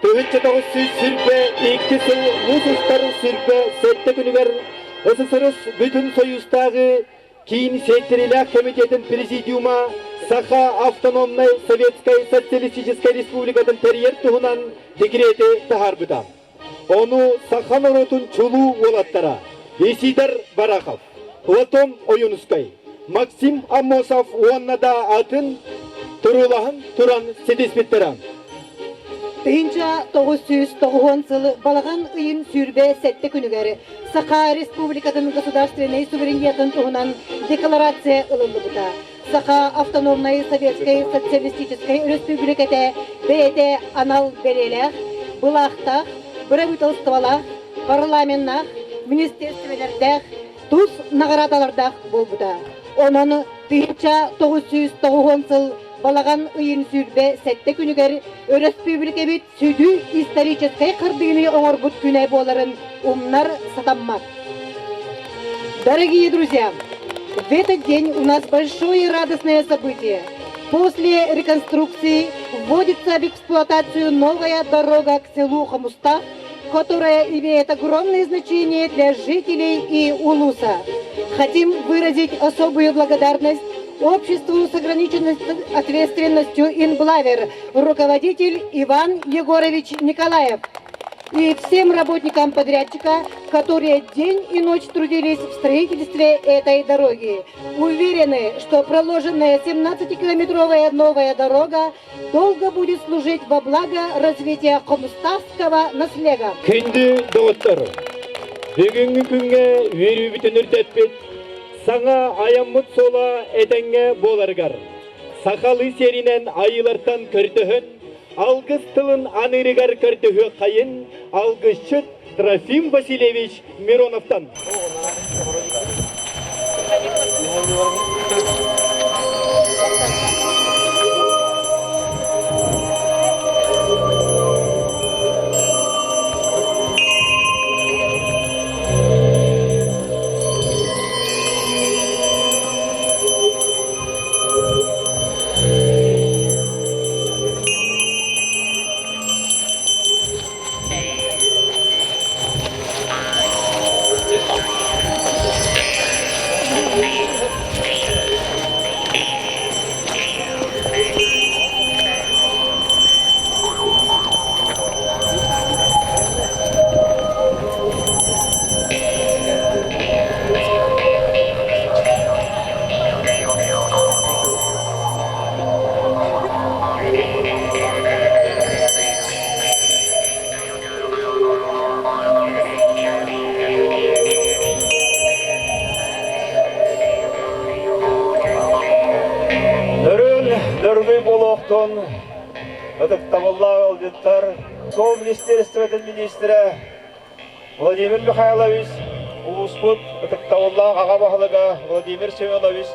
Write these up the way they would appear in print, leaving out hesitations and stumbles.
900 sürbe, 2 Uluslar sürbe, sette günüger СССР bütün Союзтағы кейін секторийлер комитетін президиума Саха автономной Советской Социалистической Республикатын терьер туғынан декреті тахарбыда. Оны Саха народын чулу олаттара Исидар Барахов, Платон Ойынускай, Максим Амосов уаннада атын тұрулағын тұран седеспеттеран. 1990 жылы балаған ұйын сүрбе сәтті күнігері Саха Республикатын государственный суверенитетін туғынан декларация ылылы бұта. Саха автономной Советской Социалистической Республикате бәйті анал берелер, бұлақтақ, бірәбітілстывалақ, парламентнақ, министерствелердәқ, тұз нағарадалардақ бол бұта. Оның 1990 жыл балаған ұйын сүрбе сәтті күнігер республика бит сүді исторической қырдығыны оңыр бұд күнә боларын умнар сатаммат. Дорогие друзья, в этот день у нас большое радостное событие. После реконструкции вводится в эксплуатацию новая дорога к селу Хомустах, которая имеет огромное значение для жителей и Улуса. Хотим выразить особую благодарность обществу с ограниченной ответственностью «Инблавер», руководитель Иван Егорович Николаев, и всем работникам подрядчика, которые день и ночь трудились в строительстве этой дороги. Уверены, что проложенная 17-километровая новая дорога долго будет служить во благо развития хомуставского наследия. Саңа аяммыт сола әтәңе боларгар. Сақалы серінен айылартан көртіхін, алғыз тылын анырығар көртіхі қайын, алғыз шыт Трофим Васильевич Мироновтан. Министерствотын министрі Владимир Михайлович, Улуспут, Таваллах Ағабахлыға Владимир Семенович,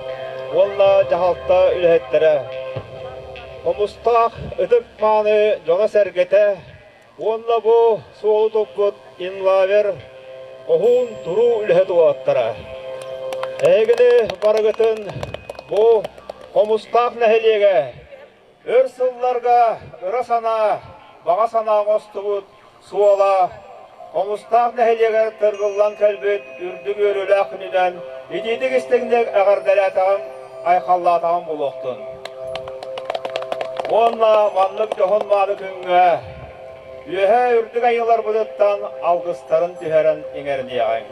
олна жағалта үләттері. Омустақ үтіп маны жоға сәргеті, онла бұ суолы топпыт инлавер оғын тұру үләті оғаттары. Әгіні барығытын бұ Омустақ нәхелеге, өр сылларға ұрасана, баға сана ғостығыт, суала, Омустақ нәхелегер тұрғылан кәлбет үрдік өрілі ақынынан едейдік істігіндек әғардәләтағым, айқаллатағым болуқтын. Онна маңлық жоғын мады күнге, үйе үрдік айылар бұдыттан алғыстарын түйерін еңеріне ағайын.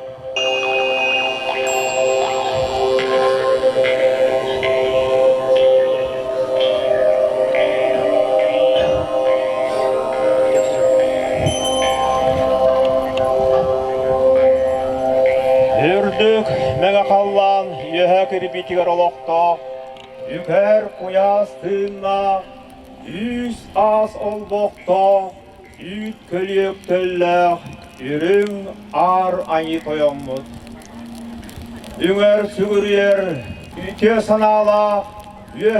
Үрдік мәңі қаллан үйе кірбетігер олықта, үкер қоястыңна, үз ас олбоқта, үт көлек төлләқ, үрің ар айы тойымыз. Үңер сүгірер, үте саналақ, үйе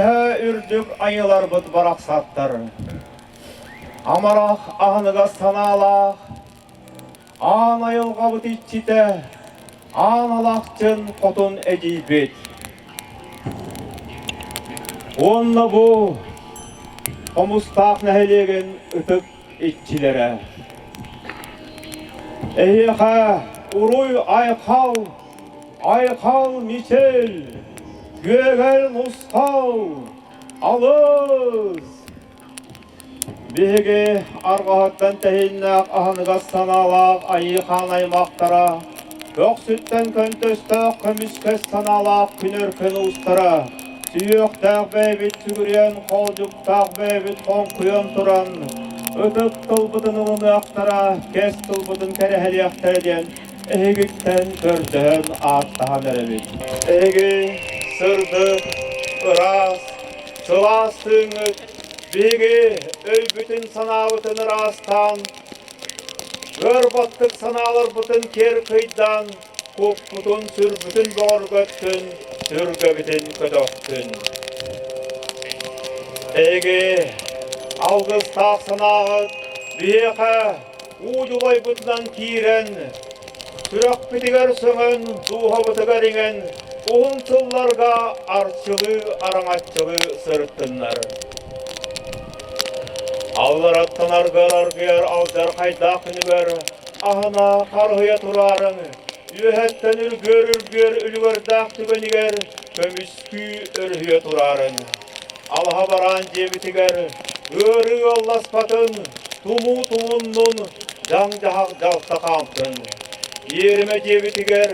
үрдік айылар бұд барақ саттыр. Амарақ ағыныға саналақ, ан айылға бұд итчіті, ан алақчын қотын әдейбет. Онна бұ, Омустақ нәхелеген үтіп itçilere. Eyha uruy aykal miçel, gögel muskal, alız. Bege argahattan tehinnak ahыныga sanalak ayıkan aymaqtara,Ök sütten köntöstak kömüskes sanalak künörkön ustara, Süyöktaq bebit tügüryen kolcuktaq bebit konkuyon turan, Ötüp tılbıdın ılını aktara, kes tılbıdın kereheli aktarden, Egikten kördön ağıttahan erebit. Egi sırdık, ıras, çılastığın Bigi ölbütün sanabıtın rastan, Görbattık sanalar bütün ker kıydan, Kuk butun sür bütün doğru göttün, Sürgü bütün ködöktün. Egi algız tağ sanağıt, Biyeğe uculay bundan kiren, Sürek bitiger söngön, Duha bitiger ingen, Uğun tıllarga arçılı, araŋatçılı sırıttınlar. Allar attanar garar giyar, alcar kayda künüber, ahına karhıya turarın, Yühetten ülgör ülgör dağ tübeniger, Kömüskü örhüye turarın. Alha baran cebitiger, Görü yollas patın, Tumu tumunun, Jang-jahak jalta kamptın. Yerime cebitiger,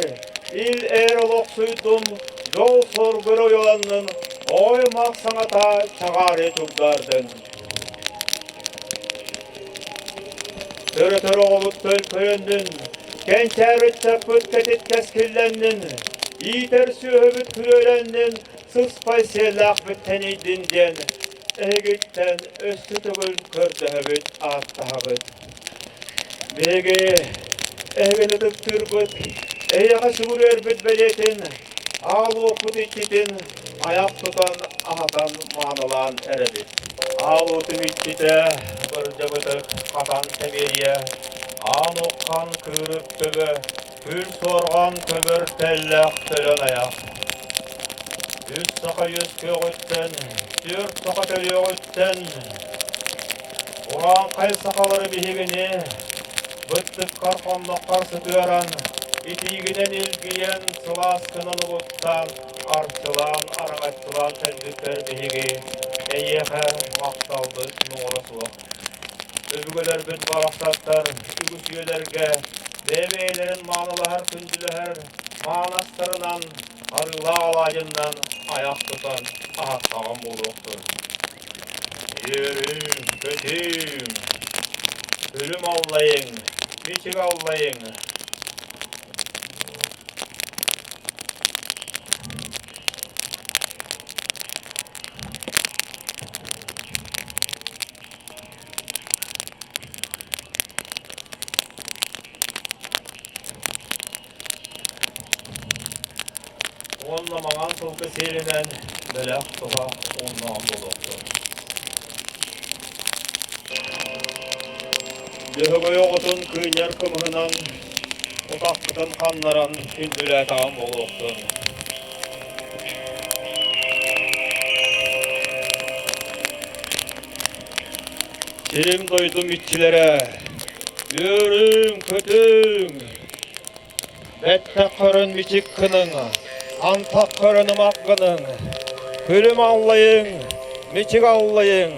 İl olok suydum, Jol sor görö yolanın, Oymak sanata çagare çugdardın. Törö olup tölpöyöndün, Kençerrit çapıt ketit keskillendin, İter söhöbüt külölendin, Sıspay sellak bitteneydin den, Egitten östü tügül kördöhöbüt ağıttahabıt. Bege, egeni tıktırбыт, Eyağa şugur bit beletin, Ağlı okut içitin, Ayak tutan ahatan manalan erebit. Ağlı tüm içite, Bir jabıtık katan teberiye, An okkan kırıp töbe, Kül sorgan köbür tellak tölön ayak. Üç saka yüz köğütten, Dört saka tölöğütten, Uran kay sakaları bihigini, Bıttık karkonluk karşı tüören, İtigiden ilgiyen sılas kınını buttan, Arçılan, araŋatçılan tendükler bihigi, Eyyeğe maktaldı nuğrasılık. Öbügeler bin baraktatlar, ügüsüyelerge, Demeylerin manalı her kündülü her, Manastırınan, arıla alayından, Ayak tutan, ahattağın buluktur. Yerim, kötüm, Ölüm avlayın, Miçik avlayın. Onlamagan sılgı serinen, Belek tuğa ondan buluktur. Yöhögö yoğutun kıyner kımhınan, Utaktıkın kanlaran, Kündüle tağın buluktur. Dilim doydum itçilere, Yörüm kötüm, Bette körün miçik kının, Antak körünüm hakkının, Külüm avlayın, miçik avlayın.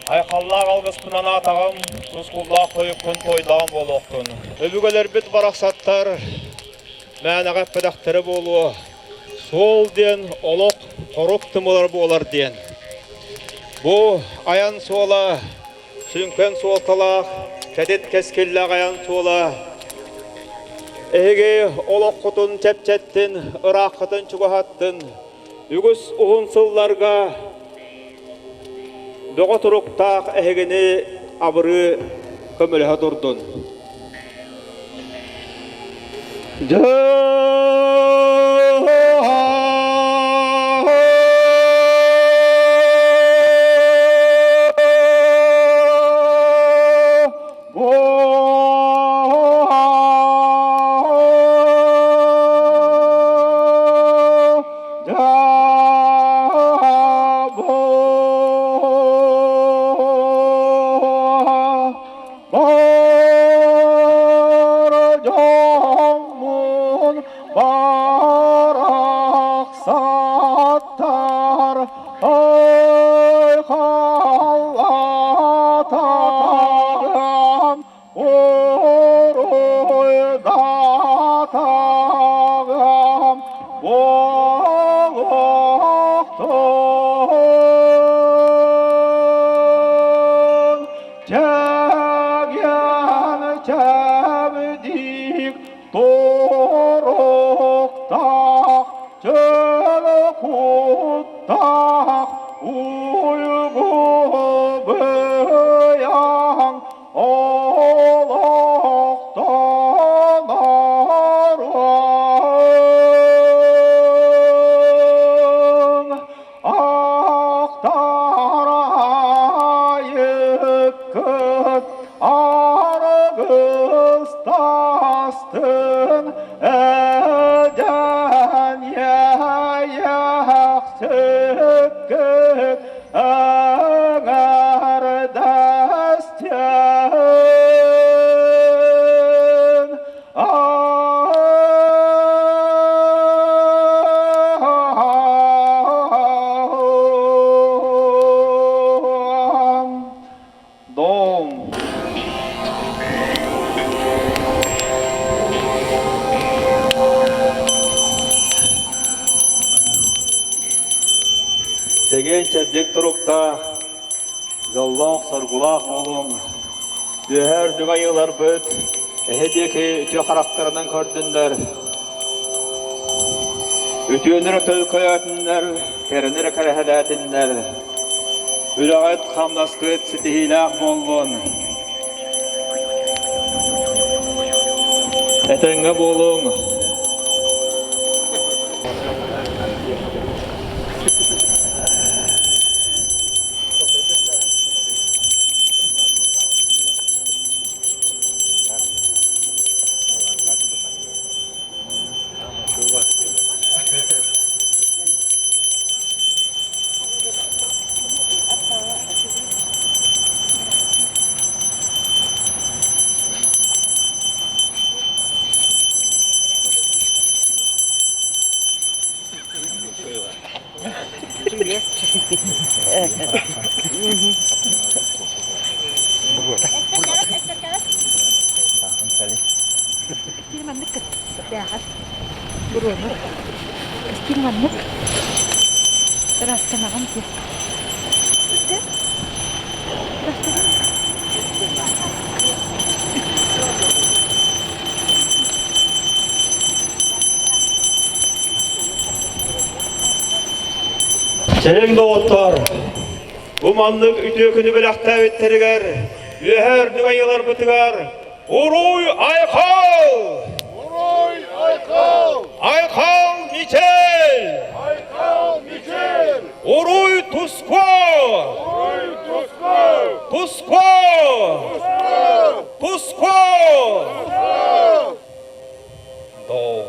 Aykallar algıspınan atağım, Suskulda koyup kun toydağım boluktun. Öbügeler bit baraksattar, Mäne pedakteri bolu, Sol den olok toruk tımılar bolar den. Bu ayan sola, Sünken soltalak, Kedet keskillak ayan sola. Ege olok kutun tepçettin, Irak kutun çuguhattın. Ügüs uğun sıllarga, Doğa turuktaq ehegini abırı kömülehe durdun. Yolloq sorgulaq olun. Büher dügayılar büt. Ehedeki ütü karakterinden kördünler. Ütüyenlere tölköyatınlar, kerenlere kerehedatinlar. Ülağıt kamdaskıt sitihilaq bolun. Etenge bolun. كثير منك بتاعت برونة كثير منك راس كما عندي Çelim doğutlar, bu manlık ütüyükünü bilakta bitteriger, üher dügayılar bitigar, Uruy Aykal! Uruy Aykal! Aykal Miçel! Aykal Miçel! Uruy Tusko! Uruy Tusko! Tusko! Tusko! Do.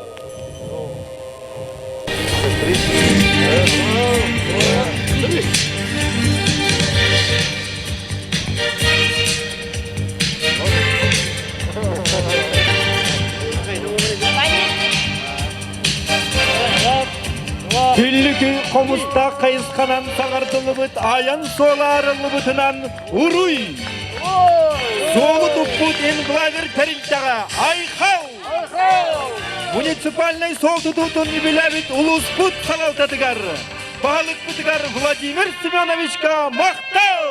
Küllükü komusta kayıskanan sağırtılıbıt ayan solarılыбытынан uruy. Soğu tupput en Владимир Терилчага Айхал. Муниципальный солтутутун юбилявит улуспут салалтатыгар. Баалык бытыгар Владимир Семеновичка мактау.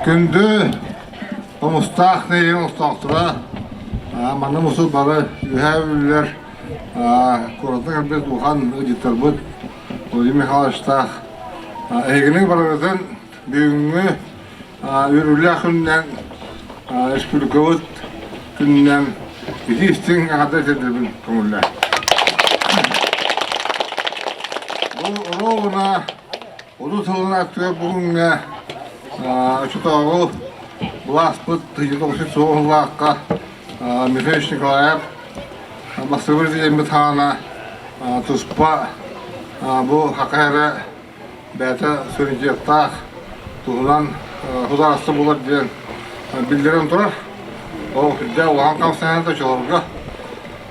Күнді Комустақ нейін ұстақтыра маны мұсы бары үйәвілер көрдің әлбет ұлған үдеттер бұд Владимир Михайловичтақ әйгінің барығызын бүгінгі өрілі күннен республика бұд күннен етістің ағадай тедірбін көңілі. Бұл ұруғына ұлы тұлғын әктігер бүгінгі Учутаугу Власпыт 1990 лаққа Михаил Николаев Басыбыр деген бітхана тұспа бұл хақайры бәті сөйнететтақ тұғынан құдарасты болады деген білдерім тұрар. Ол күнде оған қамсаңызды жолырға.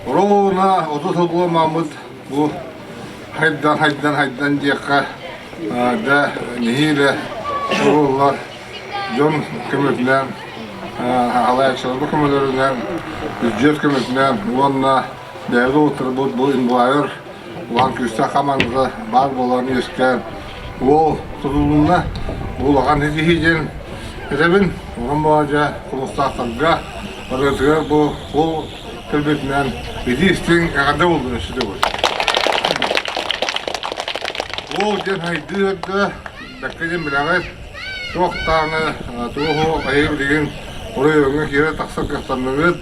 Ұрауына 30 тұлғы мамыд бұл хайдан дейққа да нехейлі Ұрулар жон көмітінен, алайықшылығы көмілерінен, бюджет көмітінен, онына бәйді отыры бұл инбуайыр, оған күсті қамаңызы бар боларын ескен. Ол тұтылуына болған едігейден әдебін, оған болажа құлыстақтарға барғызығар бұл көмітінен едістің әғада болдың үшіде бол. Ол ден хайды өтті, Бәккеден білағыз, тоқтағыны тоғы айыр деген орай өңі кері тақсыр қақтанмағыз,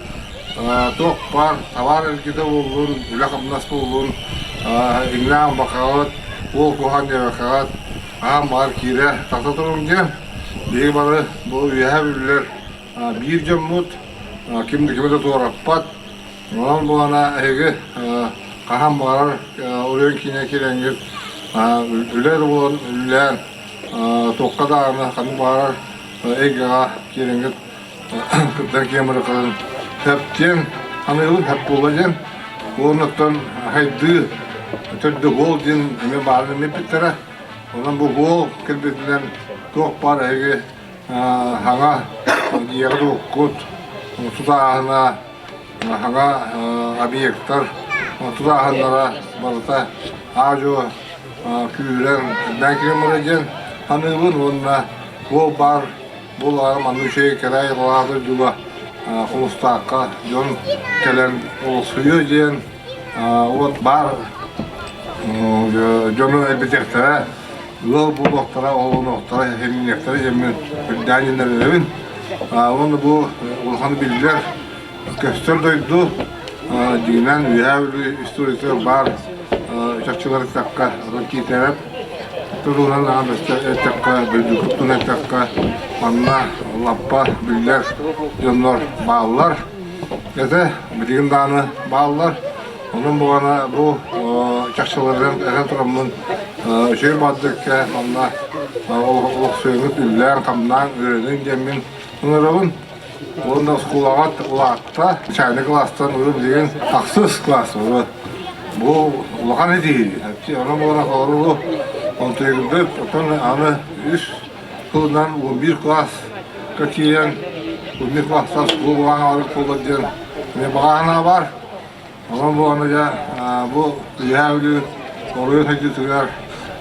тоқ бар, товар әлгеді болуын, үлі қамнас болуын, иннаған бақағат, ол қоған дебақағат, ағам бар кері тақта тұрын ден, деге бары бұл үйәе білілер бір жаммұт, кімді туараппат, оған болана әйгі қаған бағарар, орайын кейіне кереңгіз, үлер болын, үлер, тоққа дағына қаның бағарар әйгіға кереңгіт күптен кемірі қылын тәптен қанығылын тәп болайын оныптан хайды түрді ол ден әме барын мепеттері онан бұл ол кірбетінен тоқ бар әйгі хаңа еғді оққыт тұдағына хаңа объекттар тұдағынлара барыта ажу күйірен бән кемірі ден Анығын онына ол бар, бұл арым анышей кәрәй ғалады жүгі құлыстаққа жон кәлен ол сұйы ден ол бар жоны әлбетектері ол бұл оқтара, ол оқтара, хемінектері жемін дәнендер өбін. Оны бұл ұлғаны білдер көстер дойды дегенен үйәвілі историятер бар жақшылары таққа кейтеріп Тұрғынан ағамызды әттәққа, білді күптін әттәққа, манна, лаппа, білдер, жонлар, бағылар. Әті, білген даны бағылар. Оның бұғана бұл жақшылардан әрін тұрамын үшер баддыққа, манна, олық сөйіңіз үллән, қамнан, өренің жемін ұнырығын. Онда ұсқулағат, ұлақта, шайны кластан ұрып деген ақсыз класс ұры. Бұл ұлақан әдейі. Оның бұғана қалырығы Он тегілдік, отан аны 3 қылынан 11 класс көкейен, 11 класстан сұқыл бұған арық қолдар ден. Бағана бар, оған бұғаны да бұл үйәулі, орайы қайтетігер,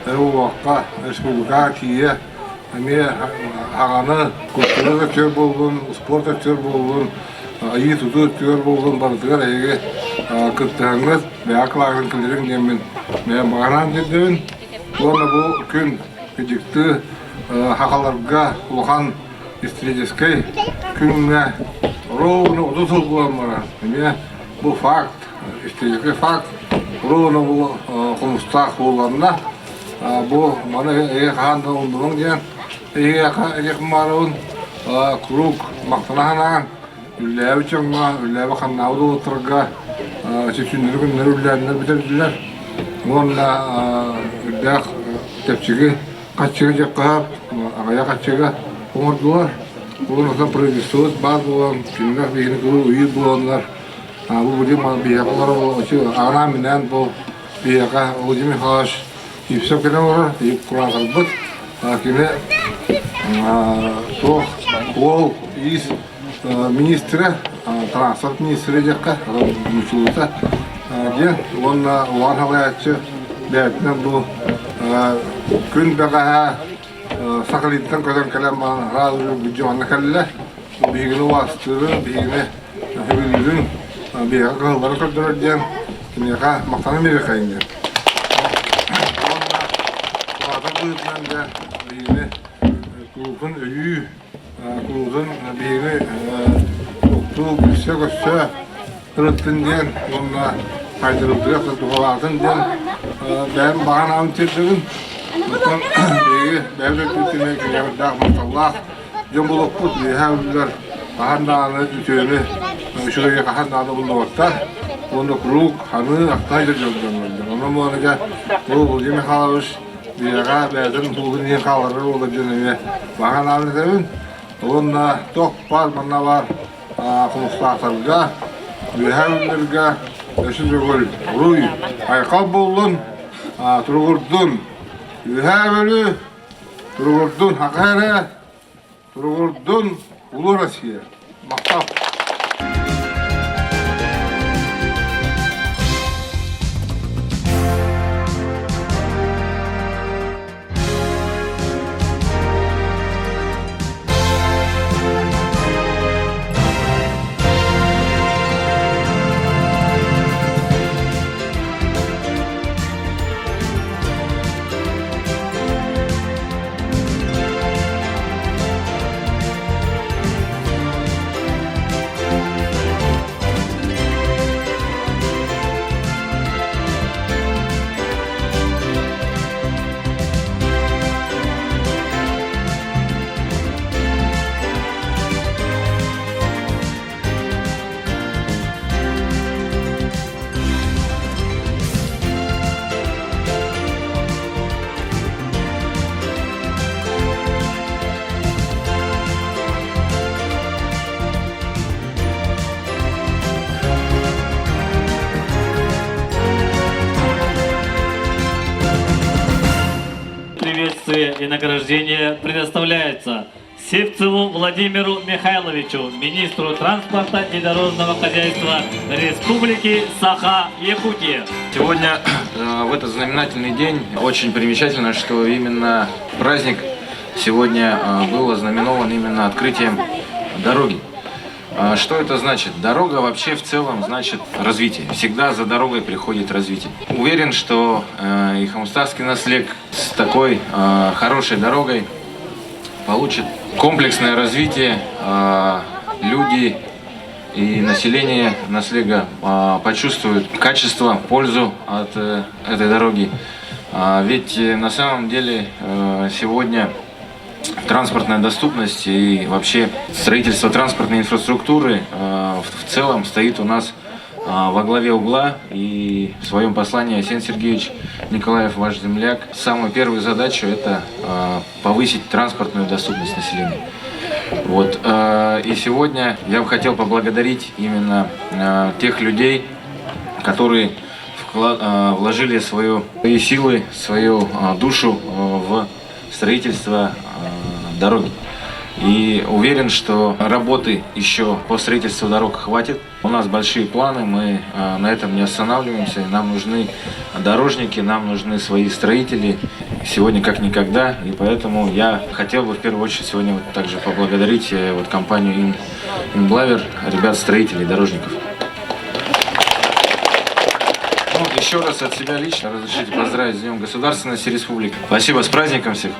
әрі уаққа, республика кейе, ағаны көптері өттер болуын, спорт өттер болуын, айы тұты өттер болуын бардығар әйге күттіңіз, бәқылағын кілдерін демен, бағанан дедеуін. Оны бұл күн күдікті хақаларға ұлған историческай күніне ровно ұдытыл болған бара. Бұл факт, историческай факт, ровно бұл құмыстақ болғанына бұл маны әйе қағанда ұндының ден, әйе қағын круг мақтанағанаған, үлләбі чаңға, үлләбі қаннауды отырға, сексендері күндері үлләдінер бітерділер. Онда үлдәқ тәпчігі қатшығы жаққап, ағая қатшығы оңырдылар. Бұл ұлықтан производствосы бар болған, кемдер бейіні көрі үйір болғанлар. Бұл бұдым бейақылар ағына менен бұл бейақа Владимир Михайлович епсеп кені олар, еп құран қалбыт. Кені ол ес министрі, транспорт министрі жаққа, мүшіліті. Онна оған халаятчы бәтінен бұл күн бәғаға Сахалинтен көтен келем радио gücümanı kelle. Bilgini bastırı, bilgini hübülürün, bilgini kılları kördürür diyen kimyaka maktanı biri kayınca. Onunla buyurdan da bilgini kulukun öyü, kulukun bilgini doktu, göçse, kırıttın diyen, onunla kaydırıldığı tuğalatın diyen ben bağın avıntirdiğin Mutlu devlet bütününe gündemde maşallah Cumhurluk bu diyebilirler. Kahandanı ütüğünü şuraya kahandanı bulunmakta. Bunu kuruk hanı aktaydır jölden. Onun böylece bu yemek alış diyaga bezin bugün yemek alırı olacağını bakan anlatayım. Onunla çok var bana var konuşlarga diyebilirler. Eşince gol ruy ayakkabı bulun turgurdun. Yüheveli, Turgurdun Hakkari, Turgurdun Ulu Россия. Maktap. Приветствие и награждение предоставляется Севцеву Владимиру Михайловичу, министру транспорта и дорожного хозяйства Республики Саха-Якутия. Сегодня, в этот знаменательный день, очень примечательно, что именно праздник сегодня был ознаменован именно открытием дороги. Что это значит? Дорога вообще в целом значит развитие. Всегда за дорогой приходит развитие. Уверен, что и Хамустарский наслег с такой хорошей дорогой получит комплексное развитие. Люди и население наслега почувствуют качество, пользу от этой дороги. Ведь на самом деле сегодня транспортная доступность и вообще строительство транспортной инфраструктуры в целом стоит у нас во главе угла. И в своем послании Арсений Сергеевич Николаев, ваш земляк, самую первую задачу это повысить транспортную доступность населения. Вот. И сегодня я бы хотел поблагодарить именно тех людей, которые вложили свои силы, свою душу в строительство дороги. И уверен, что работы еще по строительству дорог хватит. У нас большие планы, мы на этом не останавливаемся. Нам нужны дорожники, нам нужны свои строители сегодня как никогда. И поэтому я хотел бы в первую очередь сегодня вот также поблагодарить вот компанию Инблавер, ребят-строителей, дорожников. Ну, еще раз от себя лично разрешите поздравить с Днем Государственности Республики. Спасибо, с праздником всех!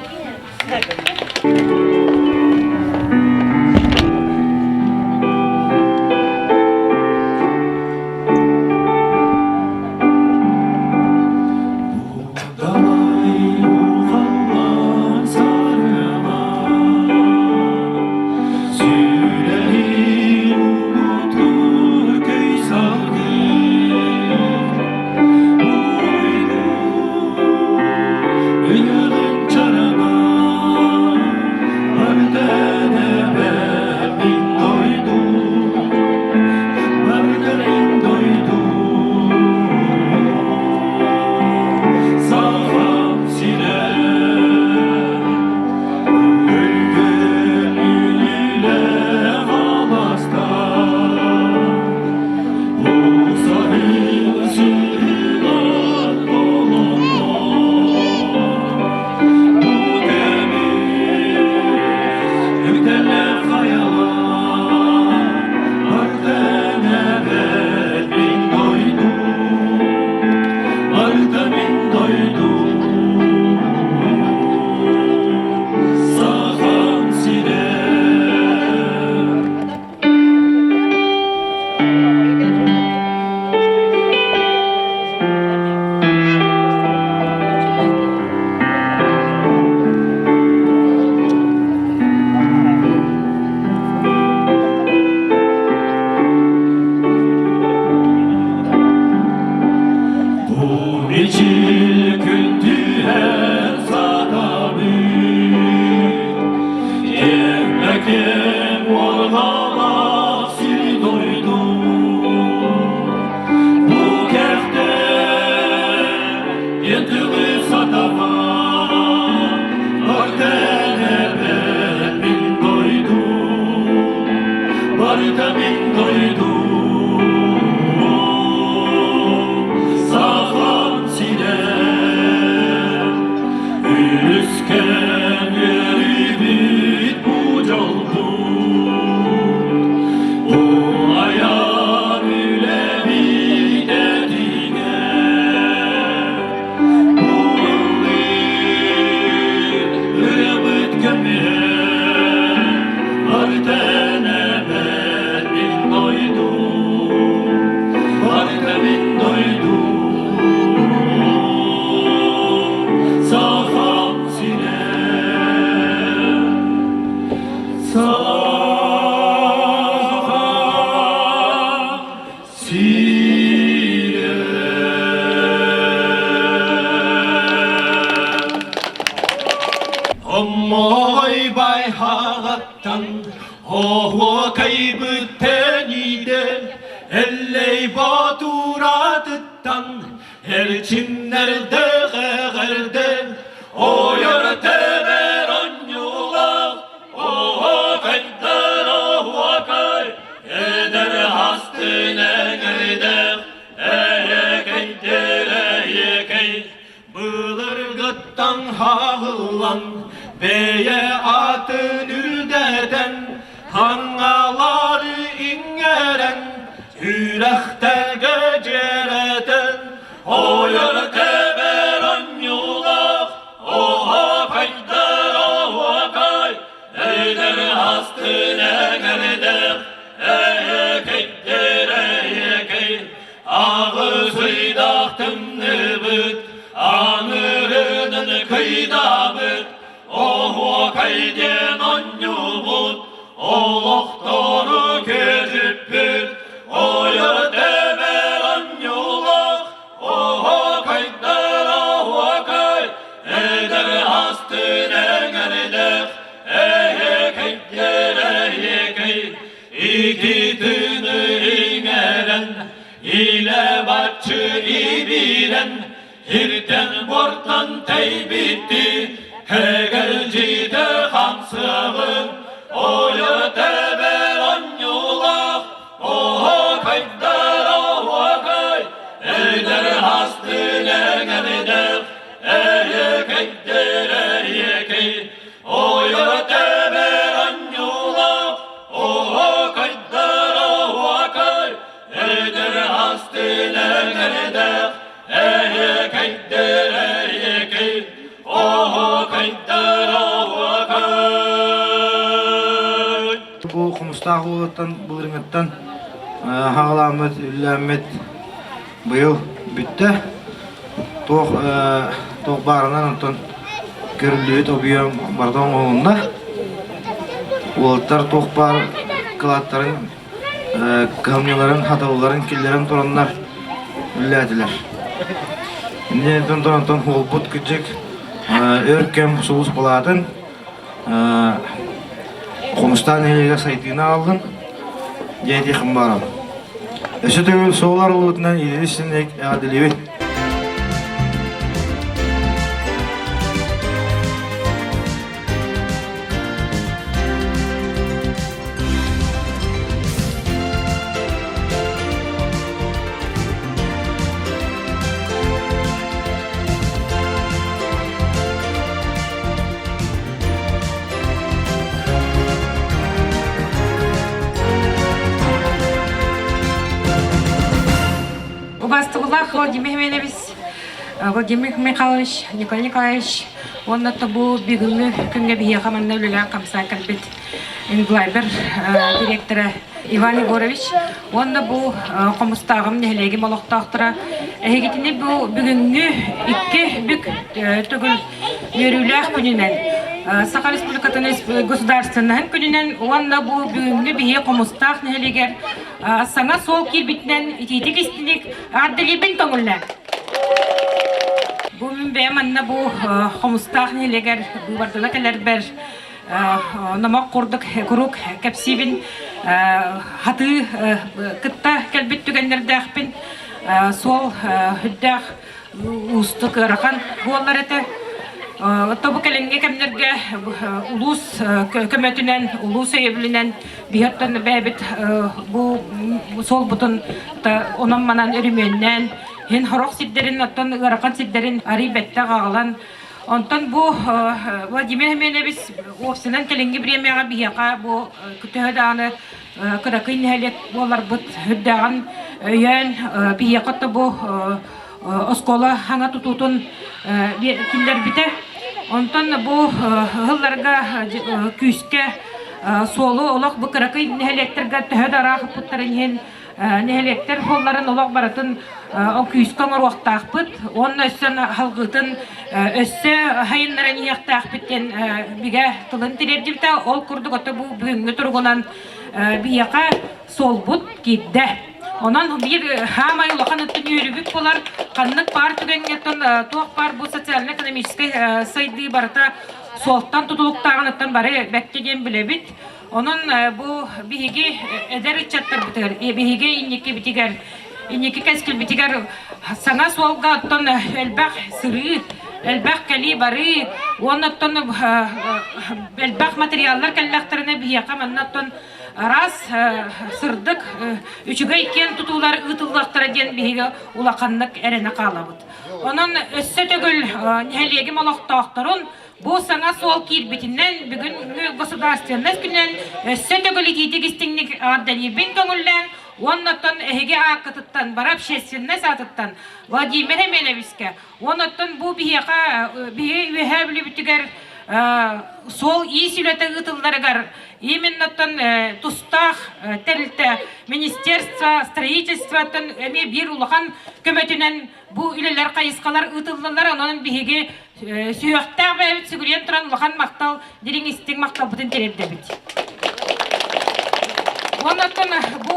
Ойбай хағаттан оғы кайбыттенide Әллей батуратыттан Әрчиннерді ғағырды Ойыр тәбер онюлақ Оғы қайдар оғакай Әдір астына ғырдық Әйекейдер әйекей Бұлырғыттан хағылан Бeye atın ürdeden Hangaları ingeren Yürekte gecereden Oyur teberan yolak Oha kaydar oha kay Eyder hastine gerdek Eyekeyder eyekey Ağı sıydaktım nübüt Anırının kıydabıt Oho kayden anyubut Oloktoru kezipbüt Oyur teber anyulak Oho kaydar oho kay Eder hastine gerdek Eyekeyder eyekey İki tünü ingeren İle batçı ibiren Hirten bortan teybitti Hegelcide hamsığın Oyu teber anyulak Oho kaydar oho kay Eyder hastine gerdek Eyekeyder eyekey Oyu teber anyulak Oho kaydar oho kay Eyder hastine gerdek Eyekeyder eyekey Oho kaydar oho kay Bu Kumustaq uğuttan, bulurungattan Hağlamet, üllemet bu yıl bitti. Toq barından ondan görüldüğü tobiyam bardan oğlunda. Uğultlar toq bar kılatların, kamyoların, hatalıların, killerin toranlar üllediler. Neden ondan holbut küçük, örkem soğuz buladın. Kumustaq neyle saytını aldın. Jadi kembaram. Eşitül soğular uğutından ilerisinek adilivi. Владимир Михайлович, Николай Николаевич, он это был бегунный, когда бегал на люля, камса карбит, инглайбер директора Иван Егорович, он был комустагом нелеги молоктахтара, эгитине был бегунный, икки бег тогul люля күнінен. Саха Республикатының государственный күнінен, он был бегунный бегал комустаг нелегер, саңа сол кирбитнен ититик истиник арделибен тоңуллар. Bugün benim anne bu Komustaq neler bu vardılar keler ber namak kurduk kuruk kapsibin hatı kıtta kelbet tükenler dağpin sol hüddağ ustuk rakan bollar ete tabu kelenge kemlerge ulus kömetünen ulus evlinen bihattan bebet bu sol butun ondan manan erimenden Hen horok sidderin, ondan ırakan sidderin aribette ağalan. Ondan bu Vladimir Hemenevich ofisinden kelengi biremeye biyaka bu kütühe dağını kırakın helet bolar bıt hüddağın öyen biyakata bu oskola hana tututun killer bite. Ondan bu hıllarga küske solu olak bu kırakın heletlerge tühe dağı pıttarın hen Nehelekter holların olaq baratın o küyskan orwaqtaqpıt, onun össen halgıtın össe hayınlara niyaqtaqpıtten biga tılın tilerjimte ol kurduk ota bu бүгүнгө turgunan biyaka solbut gidde. Ondan bir hamay ulaqan öttün yürübük bolar, qanlık par tügengetten tuaq par bu sosyal-ekonomический saydı barata soğuktan tutuluktağınıttan bari bekkegen bilebit. Onun bu bihigi eder içatlar bitiger, bihigi inniki bitiger, inniki keskil bitiger. Sana soğukga attan elbaq sırı, elbaq kali bari, onattan elbaq materyallar kellekterine bihiyaka mannattan ras sırdık, üçüge iken tutular ıtıldaktıra diyen bihigi ulakanlık erene kalabıt. Onun össe tögül niheliyegi moloqtağıqtarın bu sana sol kirbitinden bugün gosudastırnaz günden össe tögül ititik istinlik ardali bin döngüllen onattan ehege akıtıttan barap şessinne satıttan Vladimir Hemeneviske onattan bu bihiyaka bihi ühebli bitiger sol iyi sülete ıtıllarıgar именно тустах тәлте министерство строительствотан эме бир улахан көмөтүнөн бу үлелер кайыскалар ытылдылар анын биһиги сүйөктө бэбит сүгүрен туран улахан мактал дириңистик мактал бутун теребдебит онотон бу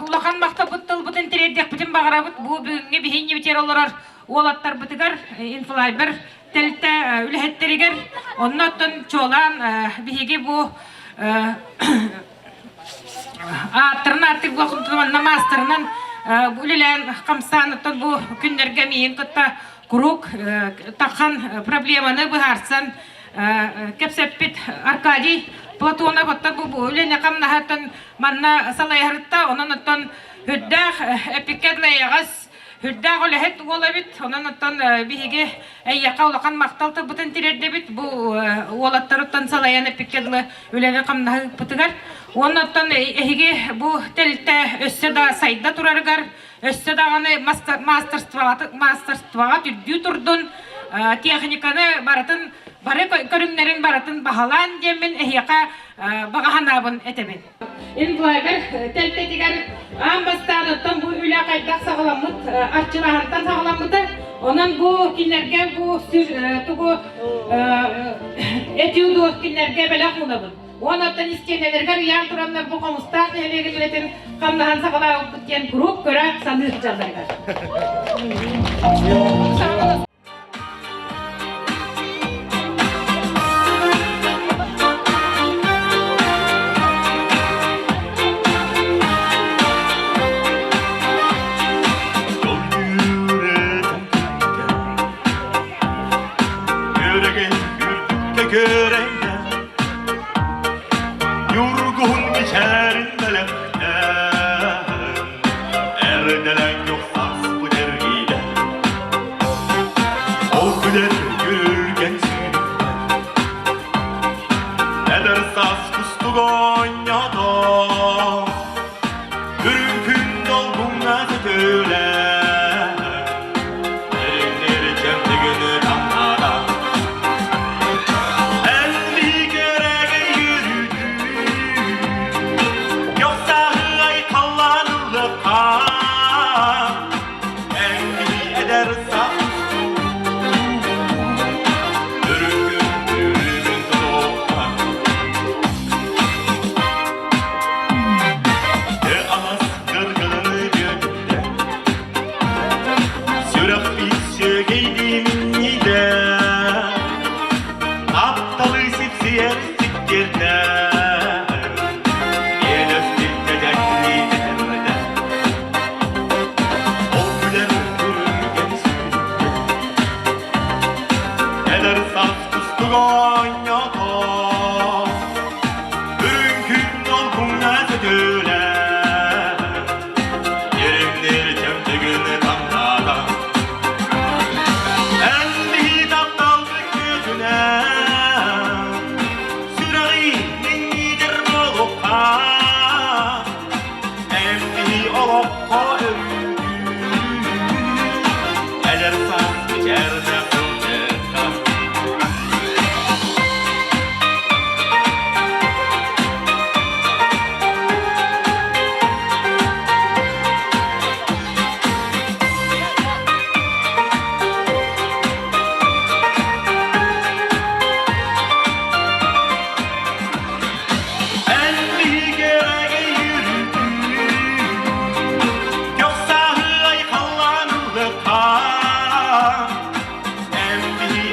улахан мактал бутун теребдек бутун багарабыт бу бүгүнгү бихинни битер олорор олаттар бутугар инфлайбер тәлте үлехеттеригер онотон чолан биһиги бу аттырын артык блокунтуан намастырынан үлелен камсаныттан бу күндерге мейін кытта курук такхан проблеманы быхарсан кепсеппит Аркадий Платона кытта бу үлене камнахаттан манна салайхырытта ононуттан хүддах эпикетлайягас Hüddağ olahet olabit, onundan bihiге әйяқа олақан мақталты бұтын тирердебит, bu olattarıttan salayan epikkedli ülene qamnağı бұтыгар. Onundan ehige bu telte össe da sayda turargar, össe dağını masterstvağa türdüğü turdun, texnikanı baratın, bari körümlerin baratın bahalan demin ehyaqa bağahanabın etebin. İnflayber telte digar ambastanıttan bu üle kaydak sağlamıt, artçılahantan sağlamıtı. Onun bu kinlerge bu etiyudu kinlerge belak olabın. Onattan isteyenlerger yan turanlar bu komustar nehirge üretin kamdahan sağlamıt diyen grup göre sandık canlargar.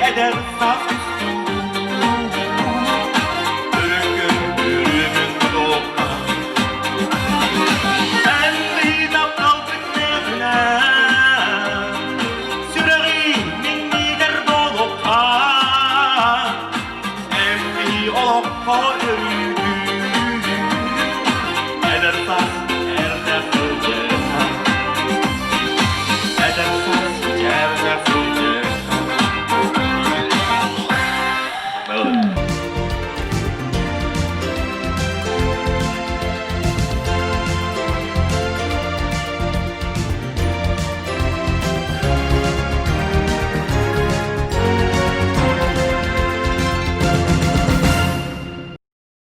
Eder saf